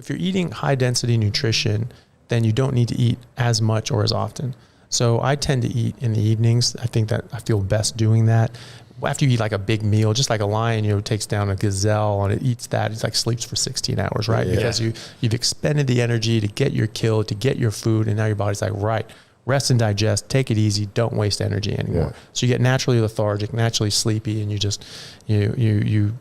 if you're eating high density nutrition, then you don't need to eat as much or as often. So I tend to eat in the evenings. I think that I feel best doing that. After you eat like a big meal, just like a lion, takes down a gazelle and it eats that, it's like sleeps for 16 hours, right? Yeah. Because you've expended the energy to get your kill, to get your food, and now your body's like, right, rest and digest, take it easy, don't waste energy anymore. Yeah. So you get naturally lethargic, naturally sleepy, and you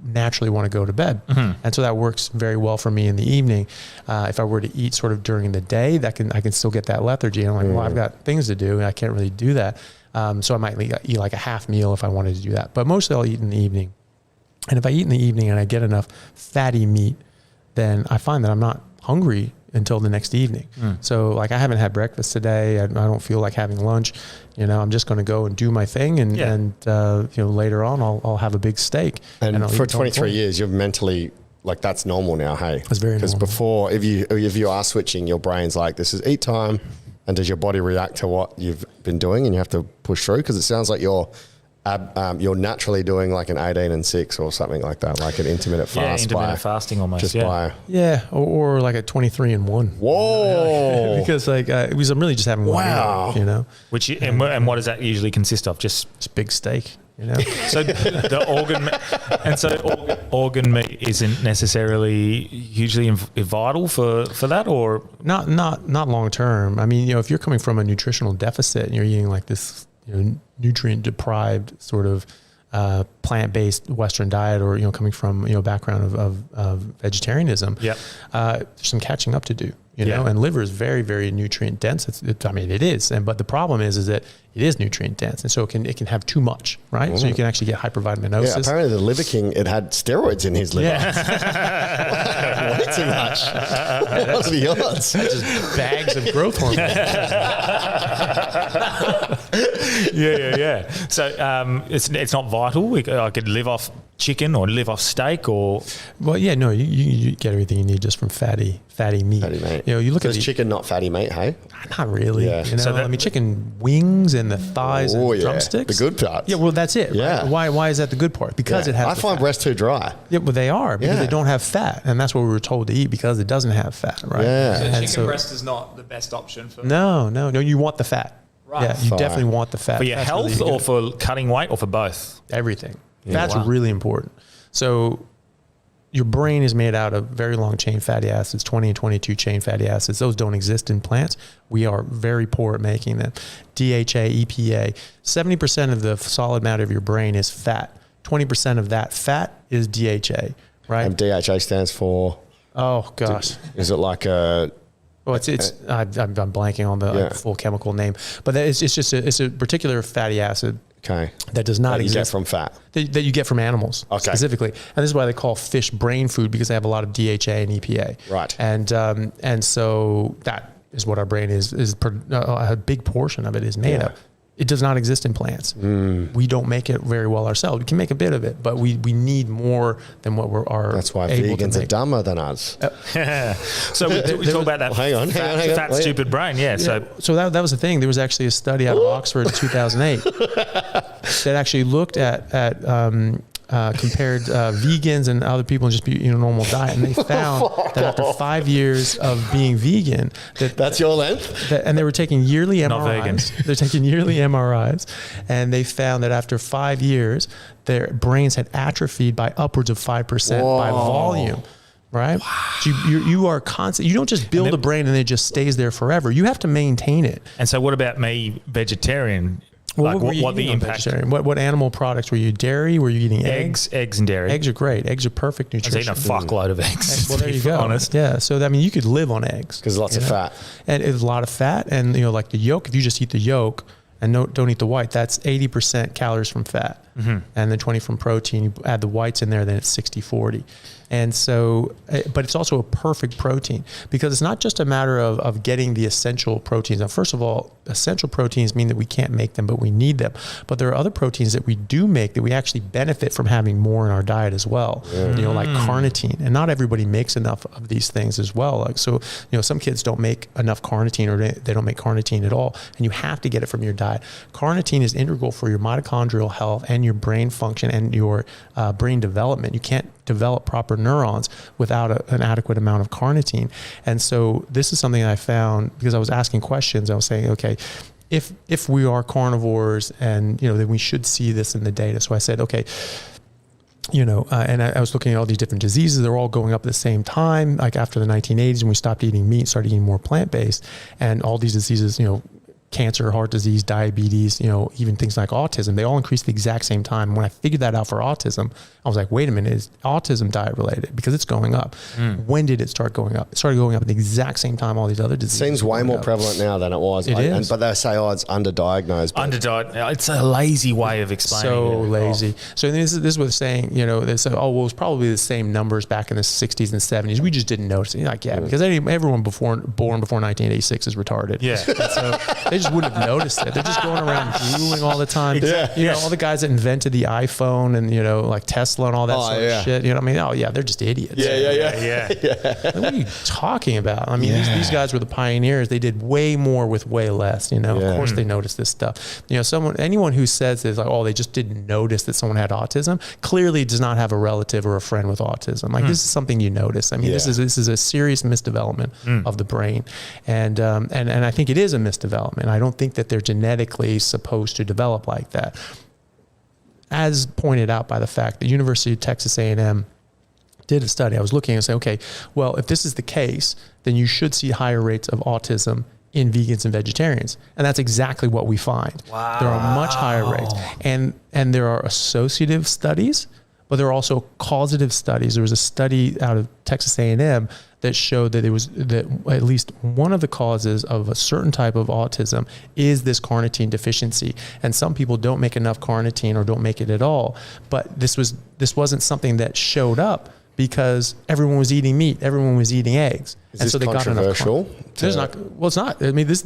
naturally want to go to bed. And so that works very well for me in the evening. If I were to eat sort of during the day, I can still get that lethargy. And I'm like, well, I've got things to do and I can't really do that. So I might eat like a half meal if I wanted to do that, but mostly I'll eat in the evening. And if I eat in the evening and I get enough fatty meat, then I find that I'm not hungry until the next evening. So like I haven't had breakfast today. I don't feel like having lunch. I'm just going to go and do my thing. And later on I'll have a big steak. And for 23 years, you're mentally like, that's normal now. Hey, that's very normal. Because before, if you are switching, your brain's like, this is eat time. And does your body react to what you've been doing and you have to push through? Because it sounds like you're naturally doing like an 18 and 6 or something like that, like an intermittent fast. Yeah, intermittent fasting almost. Or like a 23 and 1. Whoa! Because because I'm really just having one meal, Which and what does that usually consist of? Just big steak. So the organ meat isn't necessarily hugely vital for that, or not long term. I mean, if you're coming from a nutritional deficit and you're eating like this, nutrient deprived sort of plant-based Western diet, or coming from a background of vegetarianism, there's some catching up to do. And liver is very, very nutrient dense. It is. But the problem is that it is nutrient dense. And so it can have too much, right? So you can actually get hypervitaminosis. Yeah, apparently the Liver King, it had steroids in his liver. Yeah. Way too much. What are the odds? Just bags of growth hormones. Yeah. So it's not vital. I could live off chicken or live off steak or... Well, you get everything you need just from fatty meat. Fatty meat. You look at chicken not fatty meat, hey? Not really. Yeah. So chicken wings and the thighs and drumsticks. The good parts. Yeah, well, that's it. Yeah. Right? Why is that the good part? Because it has I find breasts too dry. Yeah, well, they are because they don't have fat. And that's what we were told to eat because it doesn't have fat, right? Yeah. So chicken breast is not the best option for... No, you want the fat. Right. Yeah, you definitely want the fat. For your health or for cutting weight or for both? Everything. Fat's really important. So your brain is made out of very long chain fatty acids, 20 and 22 chain fatty acids. Those don't exist in plants. We are very poor at making them. DHA, EPA, 70% of the solid matter of your brain is fat. 20% of that fat is DHA, right? And DHA stands for? Oh, gosh. Is it like a... Well, I'm blanking on the full chemical name, but it's just a particular fatty acid. Okay. That does not exist. You get from fat. That you get from animals specifically. And this is why they call fish brain food, because they have a lot of DHA and EPA. Right. And so that is what our brain is a big portion of it is made of. It does not exist in plants. We don't make it very well ourselves. We can make a bit of it, but we need more than what That's why vegans are dumber than us. So we talk about that fat stupid brain. Yeah. So that was the thing. There was actually a study out of Oxford in 2008 that actually looked at compared vegans and other people and just normal diet, and they found that after 5 years of being vegan, that's your length. And they were taking yearly MRIs. Not vegans. They're taking yearly MRIs, and they found that after 5 years, their brains had atrophied by upwards of 5% by volume. Right? Wow. So you are constant. You don't just build a brain and it just stays there forever. You have to maintain it. And so, what about me, vegetarian? Well, what the impact? What animal products were you? Dairy? Were you eating eggs? Eggs and dairy. Eggs are great. Eggs are perfect nutrition. I was eating a fuckload of eggs. Well, there you go. Honest. Yeah. So you could live on eggs because lots of fat. And it's a lot of fat, and like the yolk. If you just eat the yolk and don't eat the white, that's 80% calories from fat, and then 20 from protein. You add the whites in there, then it's 60-40. And so, but it's also a perfect protein because it's not just a matter of getting the essential proteins. Now, first of all, essential proteins mean that we can't make them, but we need them. But there are other proteins that we do make that we actually benefit from having more in our diet as well. Like carnitine, and not everybody makes enough of these things as well. Like, so, some kids don't make enough carnitine, or they don't make carnitine at all. And you have to get it from your diet. Carnitine is integral for your mitochondrial health and your brain function and your brain development. You can't develop proper neurons without an adequate amount of carnitine. And so this is something I found because I was asking questions. I was saying, okay, if we are carnivores and, then we should see this in the data. So I said, okay, and I was looking at all these different diseases. They're all going up at the same time, like after the 1980s when we stopped eating meat, started eating more plant-based, and all these diseases, cancer, heart disease, diabetes, even things like autism, they all increase at the exact same time. When I figured that out for autism, I was like, wait a minute, is autism diet related? Because it's going up. When did it start going up? It started going up at the exact same time all these other diseases. Seems way more prevalent now than it was. It is. But they say, it's underdiagnosed. It's a lazy way of explaining so it. lazy. So this is what they're saying, they say, it was probably the same numbers back in the 60s and 70s. We just didn't notice it. You're like, because everyone born before 1986 is retarded. Yeah. And so they just wouldn't have noticed it. They're just going around drooling all the time. Exactly. All the guys that invented the iPhone and, like Tesla and all that sort of shit. They're just idiots. Yeah. Like, what are you talking about? These guys were the pioneers. They did way more with way less. Of course they noticed this stuff. Anyone who says this, like, they just didn't notice that someone had autism, clearly does not have a relative or a friend with autism. Like this is something you notice. This is a serious misdevelopment of the brain, and I think it is a misdevelopment. I don't think that they're genetically supposed to develop like that, as pointed out by the fact the University of Texas A&M did a study. I was looking and saying, okay, well, if this is the case, then you should see higher rates of autism in vegans and vegetarians. And that's exactly what we find. Wow. There are much higher rates. And there are associative studies, but there are also causative studies. There was a study out of Texas A&M that showed that at least one of the causes of a certain type of autism is this carnitine deficiency. And some people don't make enough carnitine or don't make it at all. But this wasn't something that showed up because everyone was eating meat, everyone was eating eggs, and so they got enough. There's not. Well, it's not. This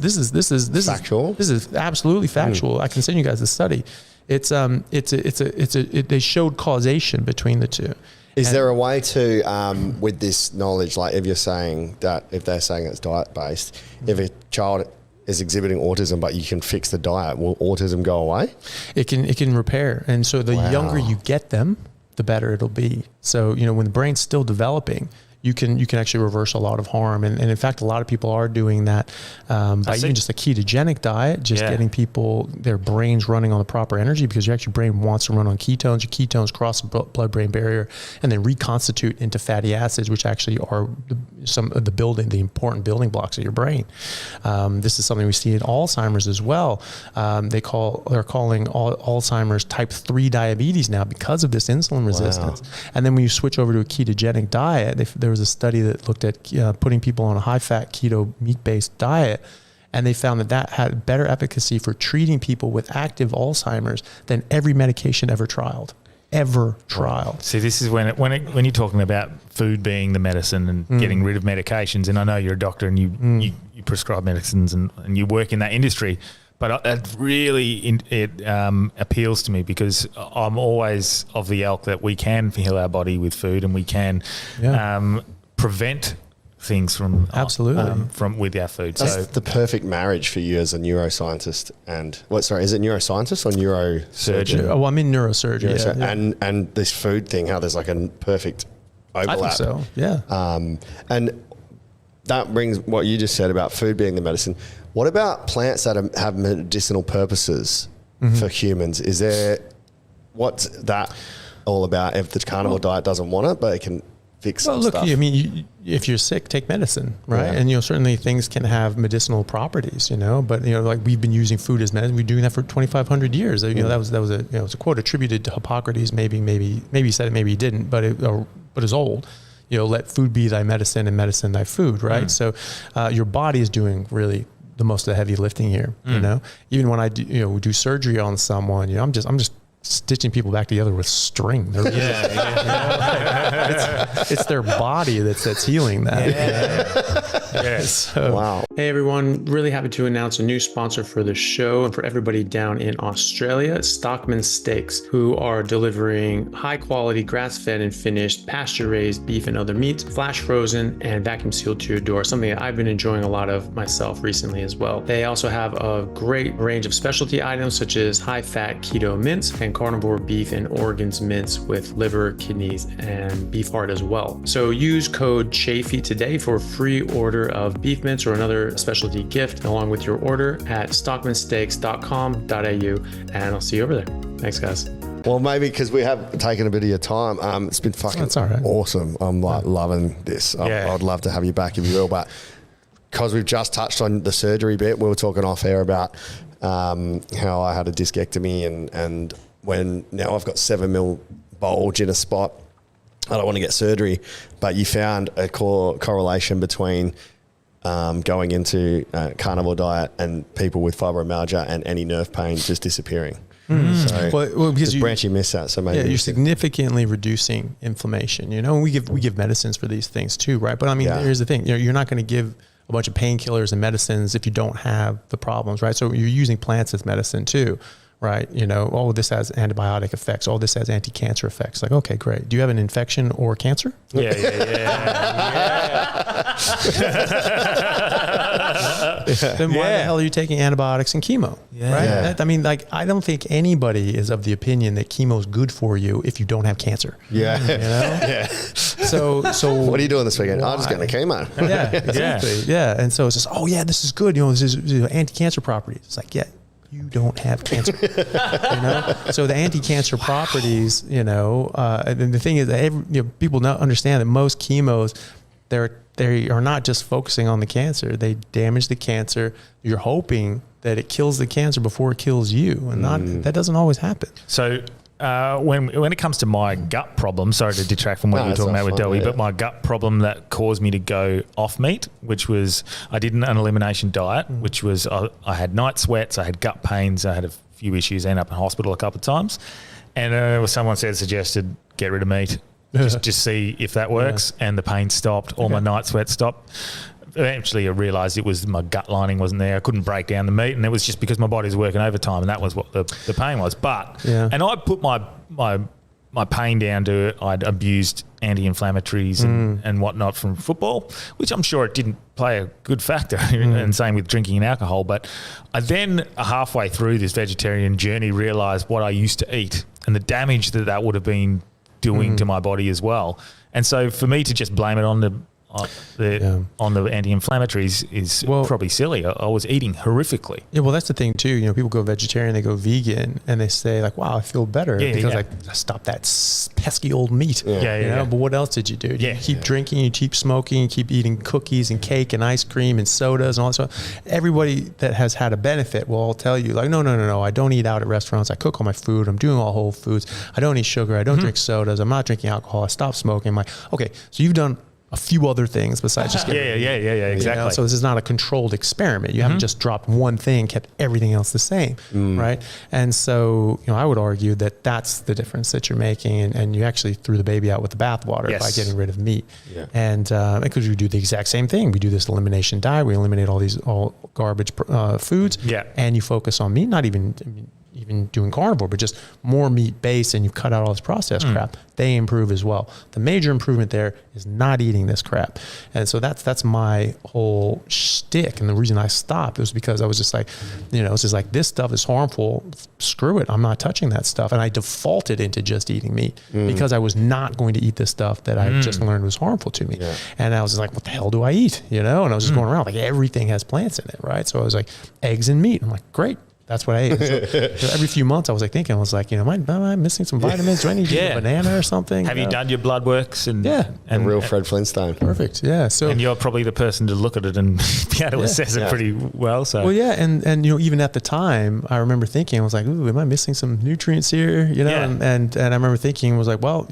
is factual. This is absolutely factual. I can send you guys the study. They showed causation between the two. Is there a way to, with this knowledge, like if they're saying it's diet based, if a child is exhibiting autism, but you can fix the diet, will autism go away? It can repair, and so the younger you get them, the better it'll be. So when the brain's still developing, you can actually reverse a lot of harm. And in fact, a lot of people are doing that by even just a ketogenic diet, getting people, their brains running on the proper energy, because your brain wants to run on ketones. Your ketones cross the blood-brain barrier and then reconstitute into fatty acids, which actually are some of the important building blocks of your brain. This is something we see in Alzheimer's as well. They're calling Alzheimer's type 3 diabetes now because of this insulin resistance. And then when you switch over to a ketogenic diet, there was a study that looked at putting people on a high-fat keto meat-based diet, and they found that had better efficacy for treating people with active Alzheimer's than every medication ever trialed. See, this is when you're talking about food being the medicine and getting rid of medications, and I know you're a doctor and you prescribe medicines and you work in that industry, but it really appeals to me because I'm always of the ilk that we can heal our body with food and we can prevent things from with our food. That's the perfect marriage for you as a neuroscientist is it neuroscientist or neurosurgeon? Oh, I'm in neurosurgery. And this food thing, how there's like a perfect overlap. I think so, yeah. And that brings what you just said about food being the medicine. What about plants that have medicinal purposes for humans? What's that all about if the carnivore diet doesn't want it, but it can fix some stuff? If you're sick, take medicine, right? Yeah. And, certainly things can have medicinal properties, but, like we've been using food as medicine. We've been doing that for 2,500 years. That was a quote attributed to Hippocrates. Maybe he said it, maybe he didn't, but it's old. Let food be thy medicine and medicine thy food, right? So your body is doing really the most of the heavy lifting here, even when I do surgery on someone, I'm just stitching people back together with string. It's their body that's healing that. So, wow. Hey everyone, really happy to announce a new sponsor for the show and for everybody down in Australia, Stockman Steaks, who are delivering high quality grass-fed and finished pasture-raised beef and other meats, flash frozen and vacuum sealed to your door, something that I've been enjoying a lot of myself recently as well. They also have a great range of specialty items such as high-fat keto mince and and carnivore beef and organs mince with liver, kidneys, and beef heart as well. So use code Chaffee today for a free order of beef mince or another specialty gift along with your order at stockmansteaks.com.au, and I'll see you over there. Thanks, guys. Well, maybe because we have taken a bit of your time. It's been fucking awesome. I'm like loving this. I'd love to have you back if you will, but because we've just touched on the surgery bit, we were talking off air about how I had a discectomy and when now I've got 7 mil bulge in a spot. I don't want to get surgery, but you found a correlation between going into a carnivore diet and people with fibromyalgia and any nerve pain just disappearing. So because Branchy missed that, so maybe you're significantly reducing inflammation. You know, we give medicines for these things too, right? But I mean, here's the thing: you're not going to give a bunch of painkillers and medicines if you don't have the problems, right? So you're using plants as medicine too, right? You know, all of this has antibiotic effects. All this has anti-cancer effects. Like, okay, great. Do you have an infection or cancer? Yeah. Then why the hell are you taking antibiotics and chemo? Right? Yeah. I mean, like, I don't think anybody is of the opinion that chemo is good for you if you don't have cancer. Yeah. You know? So what are you doing this weekend? I'm just getting a chemo. Yeah, exactly. Yeah. And so it's just, this is good. You know, this is anti-cancer properties. It's like, you don't have cancer. You know? So the anti-cancer properties, and the thing is that people don't understand that most chemos, they are not just focusing on the cancer. They damage the cancer. You're hoping that it kills the cancer before it kills you, and that doesn't always happen. So when it comes to my gut problem, sorry to detract from what you were talking about with Dowie, but my gut problem that caused me to go off meat, which was I did an elimination diet, which was I had night sweats, I had gut pains, I had a few issues, ended up in hospital a couple of times, and someone suggested get rid of meat. Just see if that works, and the pain stopped. All my night sweat stopped. Eventually, I realised it was my gut lining wasn't there. I couldn't break down the meat, and it was just because my body was working overtime, and that was what the pain was. But and I put my pain down to I'd abused anti-inflammatories and whatnot from football, which I'm sure it didn't play a good factor. And same with drinking and alcohol. But I then halfway through this vegetarian journey realised what I used to eat and the damage that would have been doing to my body as well. And so for me to just blame it on the anti-inflammatories is probably silly. I was eating horrifically. Yeah, well, that's the thing too. You know, people go vegetarian, they go vegan, and they say like, "Wow, I feel better because I stopped that pesky old meat." But what else did you do? You keep drinking, you keep smoking, you keep eating cookies and cake and ice cream and sodas and all that stuff. Everybody that has had a benefit will all tell you like, no, I don't eat out at restaurants. I cook all my food. I'm doing all whole foods. I don't eat sugar. I don't drink sodas. I'm not drinking alcohol. I stopped smoking. I'm like, okay, so you've done a few other things besides just getting exactly. You know? So this is not a controlled experiment. You haven't just dropped one thing, kept everything else the same, right? And so, I would argue that that's the difference that you're making, and you actually threw the baby out with the bathwater by getting rid of meat. And because we do the exact same thing, we do this elimination diet. We eliminate all garbage foods, and you focus on meat. Not even doing carnivore, but just more meat based, and you cut out all this processed crap, they improve as well. The major improvement there is not eating this crap. And so that's my whole shtick. And the reason I stopped was because I was just like, it's just like, this stuff is harmful. Screw it. I'm not touching that stuff. And I defaulted into just eating meat because I was not going to eat this stuff that I just learned was harmful to me. And I was just like, what the hell do I eat? And I was just going around like everything has plants in it, right? So I was like, eggs and meat. I'm like, great. That's what I ate. So every few months I was like, am I missing some vitamins? Do I need to eat a banana or something? Have you done your blood works? And real Fred Flintstone. Perfect. Yeah. So, and you're probably the person to look at it and be able to assess it pretty well. So and even at the time I remember thinking, I was like, ooh, am I missing some nutrients here? And I remember thinking, I was like, well,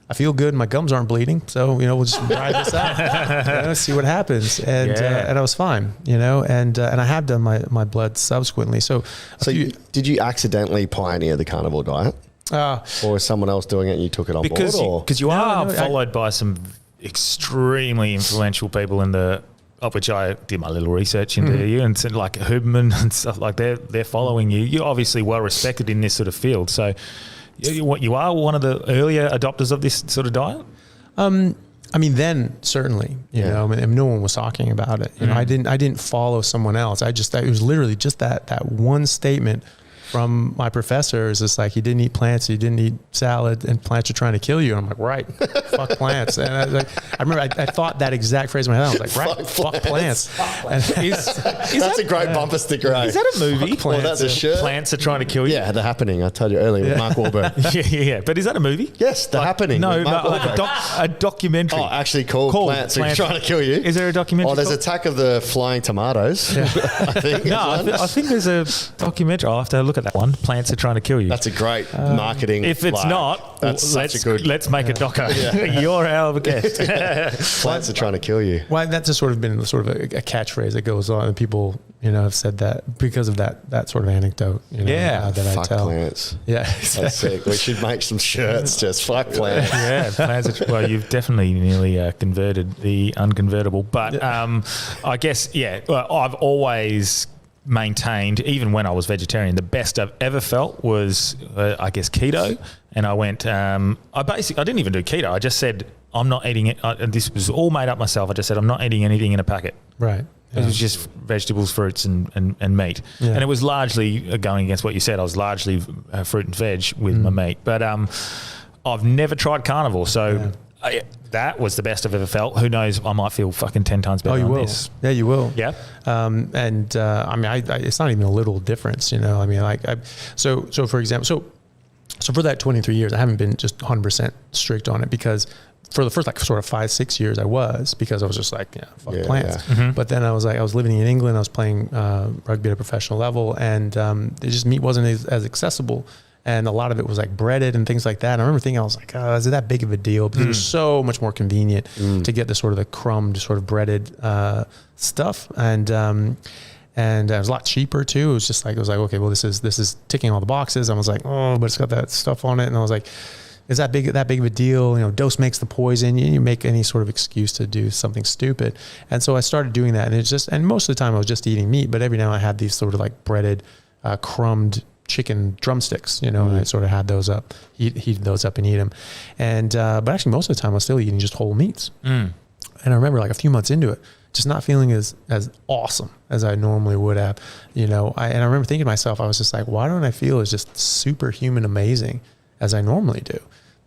I feel good. My gums aren't bleeding. So, we'll just try this out, see what happens. And I was fine, and I have done my blood subsequently. So did you accidentally pioneer the carnivore diet? Or was someone else doing it and you took it on board? Because you are followed by some extremely influential people in the, of which I did my little research into you, and like Huberman and stuff like they're following you. You're obviously well respected in this sort of field. So you are one of the earlier adopters of this sort of diet? I mean, then certainly, and no one was talking about it. I didn't follow someone else. It was literally just that one statement from my professor is just like, you didn't eat plants, you didn't eat salad, and plants are trying to kill you. And I'm like, right, fuck plants. And I remember I thought that exact phrase in my head. I was like, right, fuck plants. And That's a great bumper sticker. Is that a movie? Well, that's a shirt. Plants are trying to kill you. Yeah, The Happening. I told you earlier with Mark Wahlberg. yeah. But is that a movie? Yes, The Happening. No, with Mark like Wahlberg. a documentary. Oh, actually called Plants Are Trying to Kill You. Is there a documentary? Oh, there's Attack of the Flying Tomatoes. I think. No, I think there's a documentary. I'll have to look at that one. Plants are trying to kill you. That's a great marketing. If it's not, that's let's make a doco. You're our guest. Plants are trying to kill you. Well, that's just sort of been sort of a catchphrase that goes on, and people, have said that because of that sort of anecdote. That fuck I tell. plants. Yeah, That's exactly. sick. We should make some shirts. Just fuck plants. Yeah, plants. Well, you've definitely nearly converted the unconvertible, but I guess Well, I've always maintained, even when I was vegetarian, the best I've ever felt was, I guess, keto. And I went, I didn't even do keto. I just said, I'm not eating it. This was all made up myself. I just said, I'm not eating anything in a packet. Right. It was just vegetables, fruits, and meat. Yeah. And it was largely going against what you said. I was largely fruit and veg with my meat. But I've never tried carnivore. So that was the best I've ever felt. Who knows? I might feel fucking 10 times better on this. Yeah, you will. Yeah. It's not even a little difference, so for example, so for that 23 years, I haven't been just 100% strict on it, because for the first sort of 5-6 years I was, because I was just like, fuck plants. Yeah. Mm-hmm. But then I was living in England, I was playing rugby at a professional level, and meat wasn't as accessible. And a lot of it was breaded and things like that. And I remember thinking, I was like, is it that big of a deal? Because it was so much more convenient to get the sort of the crumbed sort of breaded stuff. And it was a lot cheaper too. It was just okay, well, this is ticking all the boxes. I was like, but it's got that stuff on it. And I was like, is that big of a deal? Dose makes the poison. You make any sort of excuse to do something stupid. And so I started doing that. And most of the time I was just eating meat, but every now I had these sort of breaded, crumbed chicken drumsticks, and I sort of had those up, heated those up and eat them. And, but actually most of the time I was still eating just whole meats. And I remember a few months into it, just not feeling as awesome as I normally would have, and I remember thinking to myself, I was just like, why don't I feel as just superhuman amazing as I normally do?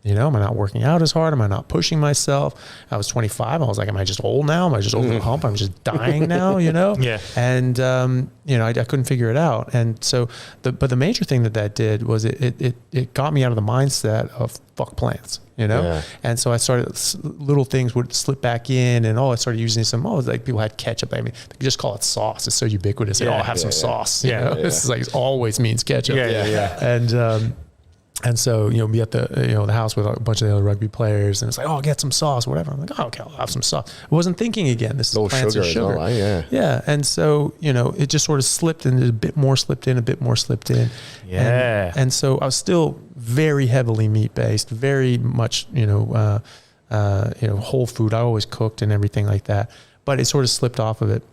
Am I not working out as hard? Am I not pushing myself? I was 25. I was like, am I just old now? Am I just over the hump? I'm just dying now, Yeah. And, I couldn't figure it out. And so, but the major thing that did was it got me out of the mindset of fuck plants, Yeah. And so I started, little things would slip back in, and I started using some, people had ketchup. I mean, they could just call it sauce. It's so ubiquitous. They all have some sauce. This is it always means ketchup. Yeah. And so, be at the house with a bunch of the other rugby players, and it's like, get some sauce, whatever. I'm like, okay, I'll have some sauce. I wasn't thinking again. This is plants and sugar. Yeah. And so, it just sort of slipped in, a bit more slipped in. Yeah. And so I was still very heavily meat based, very much, whole food. I always cooked and everything like that, but it sort of slipped off of it.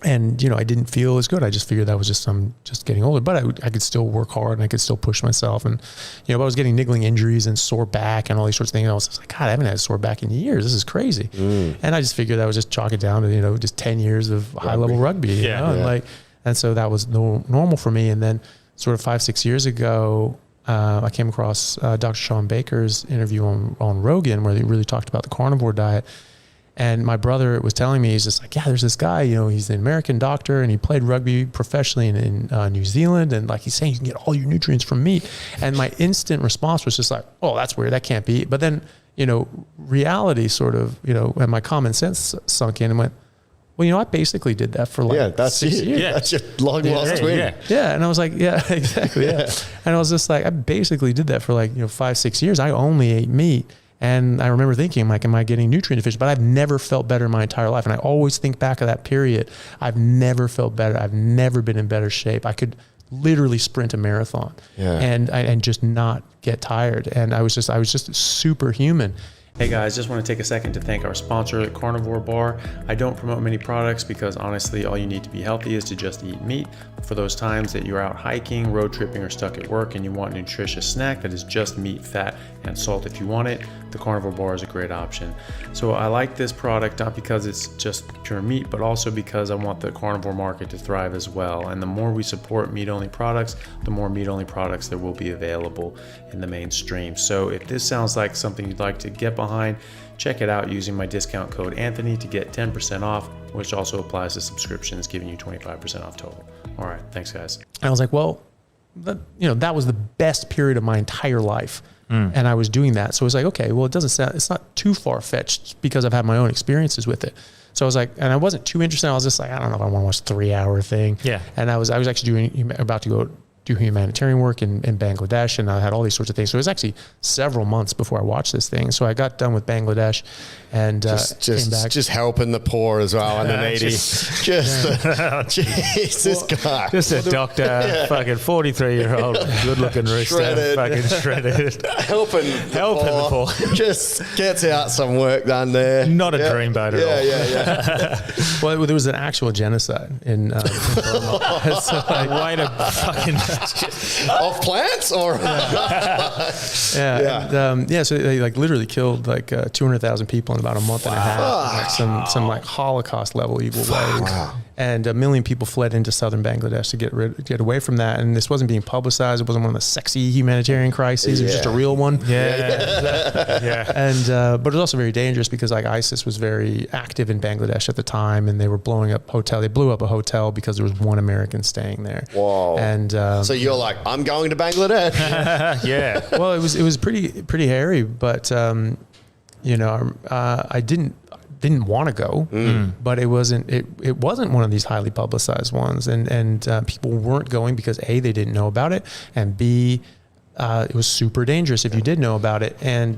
And, I didn't feel as good. I just figured that was just getting older, but I could still work hard and I could still push myself. And, but I was getting niggling injuries and sore back and all these sorts of things. And I was just like, God, I haven't had a sore back in years. This is crazy. And I just figured that was just chalk it down to, just 10 years of high level rugby, and so that was normal for me. And then sort of 5-6 years ago, I came across Dr. Sean Baker's interview on Rogan, where he really talked about the carnivore diet. And my brother was telling me, he's just like, there's this guy, he's an American doctor, and he played rugby professionally in New Zealand. And he's saying you can get all your nutrients from meat. And my instant response was just like, oh, that's weird. That can't be. But then, reality sort of, and my common sense sunk in and went, well, I basically did that for 6 years. Yeah. That's your long lost twin. Yeah. And I was like, yeah, exactly. Yeah. And I was just like, I basically did that for 5-6 years. I only ate meat. And I remember thinking, am I getting nutrient deficient? But I've never felt better in my entire life. And I always think back of that period. I've never felt better. I've never been in better shape. I could literally sprint a marathon and just not get tired. And I was just superhuman. Hey guys, just want to take a second to thank our sponsor, Carnivore Bar. I don't promote many products because honestly, all you need to be healthy is to just eat meat. For those times that you're out hiking, road tripping, or stuck at work and you want a nutritious snack that is just meat, fat, and salt if you want it, the Carnivore Bar is a great option. So I like this product not because it's just pure meat, but also because I want the carnivore market to thrive as well. And the more we support meat-only products, the more meat-only products there will be available in the mainstream. So if this sounds like something you'd like to get behind, check it out using my discount code Anthony to get 10% off, which also applies to subscriptions, giving you 25% off total. All right, thanks guys. I was like, well, that was the best period of my entire life. And I was doing that. So it was like, okay, well, it's not too far-fetched because I've had my own experiences with it. So I was like, and I wasn't too interested. I was just like, I don't know if I want to watch a 3-hour thing. Yeah. And I was actually about to go do humanitarian work in Bangladesh, and I had all these sorts of things. So it was actually several months before I watched this thing. So I got done with Bangladesh and came back. Just helping the poor as well and the needy. Jesus guy. Just a doctor, fucking 43-year-old, good-looking rooster, fucking shredded. helping the poor. Just gets out some work done there. Not a dreamboat at all. Yeah. Well, there was an actual genocide in Burma. So way to fucking... Of plants or so they like literally killed like 200,000 people in about a month and a half, like some like Holocaust level evil ways. Wow. And 1 million people fled into southern Bangladesh to get away from that. And this wasn't being publicized. It wasn't one of the sexy humanitarian crises. It was just a real one. And but it was also very dangerous because like ISIS was very active in Bangladesh at the time, and they were blowing up hotel. They blew up a hotel because there was one American staying there. Whoa! And so you're like, I'm going to Bangladesh. Yeah. Well, it was pretty hairy, but I didn't want to go, but it wasn't one of these highly publicized ones, and people weren't going because A, they didn't know about it, and B, it was super dangerous if you did know about it. And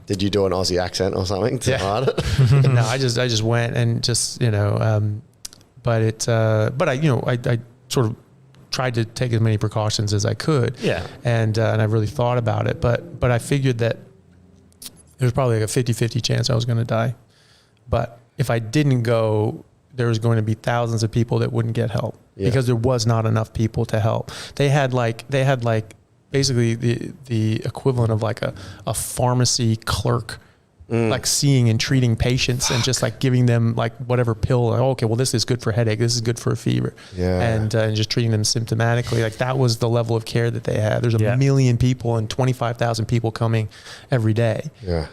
did you do an Aussie accent or something to hide it? No, I just went and just but I sort of tried to take as many precautions as I could. Yeah, and I really thought about it, but I figured that there was probably like a 50-50 chance I was going to die. But if I didn't go, there was going to be thousands of people that wouldn't get help because there was not enough people to help. They had basically the equivalent of like a pharmacy clerk, like seeing and treating patients and just like giving them like whatever pill. Like, okay, well, this is good for headache. This is good for a fever. Yeah. And just treating them symptomatically. Like that was the level of care that they had. There's a million people and 25,000 people coming every day. Yeah.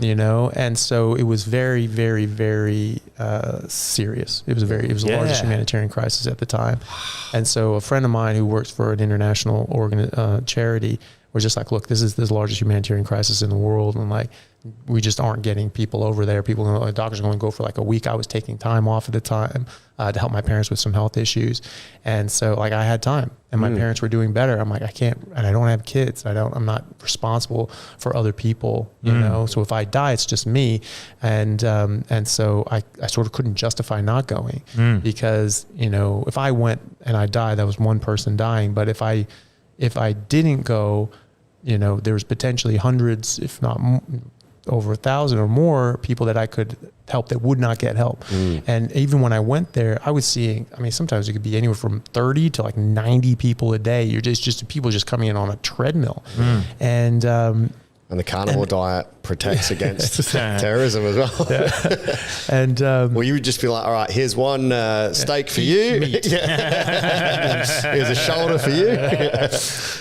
And so it was very, very, very serious. It was the largest humanitarian crisis at the time. And so a friend of mine who works for an international charity was just like, look, this is the largest humanitarian crisis in the world. And like, we just aren't getting people over there. Doctors are going to go for like a week. I was taking time off at the time to help my parents with some health issues. And so like I had time and my parents were doing better. I'm like, I can't, and I don't have kids. I'm not responsible for other people, So if I die, it's just me. And so I sort of couldn't justify not going because, if I went and I died, that was one person dying. But if I didn't go, there was potentially hundreds, if not over 1,000 or more people that I could help that would not get help. And even when I went there, I was seeing, sometimes it could be anywhere from 30 to like 90 people a day. You're just people just coming in on a treadmill. And the carnivore diet protects against terrorism as well. Yeah. And well, you would just be like, all right, here's one steak for you. Here's a shoulder for you.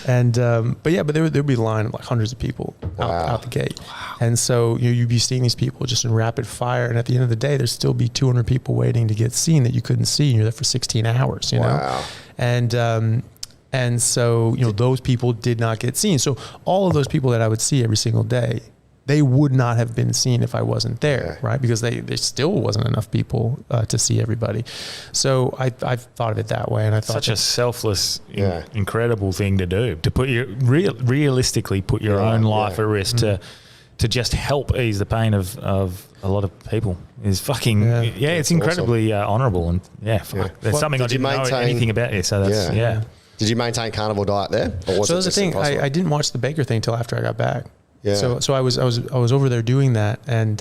And but there would be a line of like hundreds of people out the gate. And so you'd be seeing these people just in rapid fire. And at the end of the day, there'd still be 200 people waiting to get seen that you couldn't see. And you're there for 16 hours, know? And so, those people did not get seen. So all of those people that I would see every single day, they would not have been seen if I wasn't there, right? Because there still wasn't enough people to see everybody. So I thought of it that way, and I thought such a selfless, incredible thing to do, to put realistically put your own life at risk to just help ease the pain of a lot of people is fucking it's incredibly honourable, and there's something I didn't know anything about here. So that's Did you maintain carnivore diet there? Or was so that's the thing. I didn't watch the Baker thing until after I got back. Yeah. So I was over there doing that, and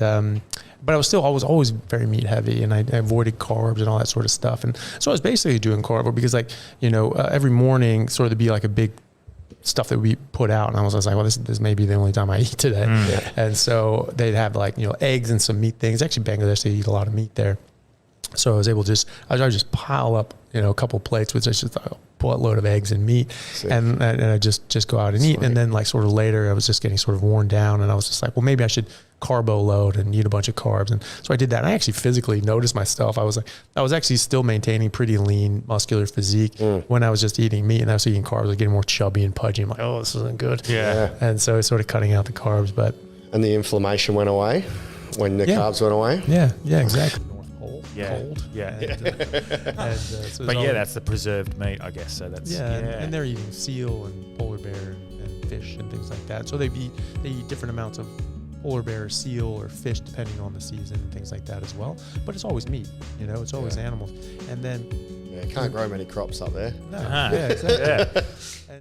but I was always very meat heavy, and I avoided carbs and all that sort of stuff. And so I was basically doing carnivore because, like, every morning sort of be like a big stuff that we put out, and I was like, well, this may be the only time I eat today. Yeah. And so they'd have like eggs and some meat things. Actually, Bangladesh, they eat a lot of meat there. So I was able to I would just pile up a couple plates with just a buttload of eggs and meat, and I just go out and eat. And then, like, sort of later, I was just getting sort of worn down, and I was just like, well, maybe I should carbo load and eat a bunch of carbs. And so I did that. And I actually physically noticed myself. I was actually still maintaining pretty lean, muscular physique when I was just eating meat, and I was eating carbs. I was getting more chubby and pudgy. I'm like, oh, this isn't good. Yeah. And so I was sort of cutting out the carbs, And the inflammation went away when the carbs went away. Yeah, exactly. Yeah. Cold. Yeah. So But that's the preserved meat, I guess. So that's and they're eating seal and polar bear and fish and things like that. So they eat different amounts of polar bear, seal, or fish depending on the season and things like that as well. But it's always meat, it's always animals. And then Can't grow many crops up there. no, yeah, exactly. Yeah.